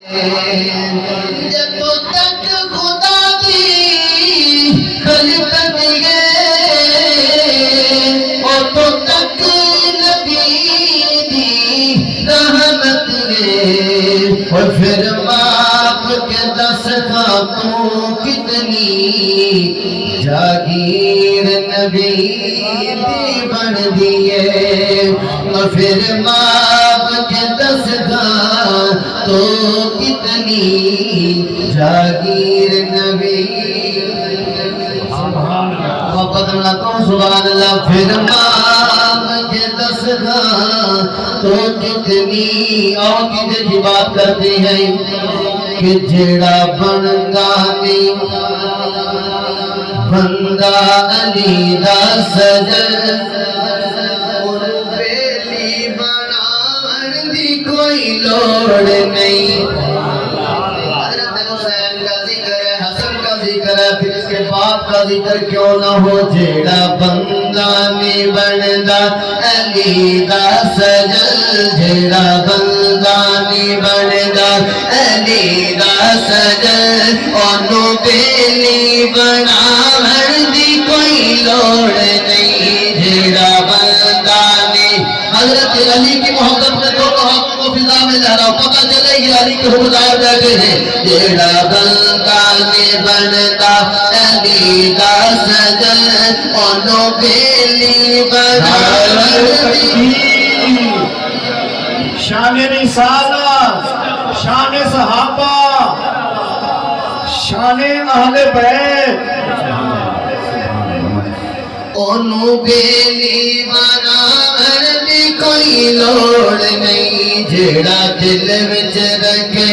جدوں تک خدا دی خلقت ادوں تک نبی دی رحمت اور پھر باپ کے دس خاتون کتنی جاگیر نبی دی بن دیے اور پھر باپ کے دس تو کتنی جاگیر نبی محبت نہ تو سبحان اللہ پھر ماں کے دس تو کتنی اور کسی کی بات کرتے ہیں کہ جڑا بندہ نہیں بندہ علی دا سجن کوئی لوڑ نہیں حضرت حسین کا ذکر ہے حسن کا ذکر ہے پھر اس کے باپ کا ذکر کیوں نہ ہو جیڑا بندہ نہیں بندا علی دا سجن جیڑا بندہ نہیں بندا علی دا سجن اونوں بیلی بناون دی کوئی لوڑ نہیں جیڑا بندہ نہیں حضرت علی کی محبت میں دونوں ہاتھوں کو فضا میں لہراؤ پتہ چلے گی علی کے حکمدار بیٹھے ہیں جیڑا بندہ میں بنتا علی دا سجن اونوں بیلی بناون شان رسالت شان صحابہ شان اہل بیت اونوں بیلی بناون دی کوئی لوڑ نہیں جیڑا دل وچ رکھے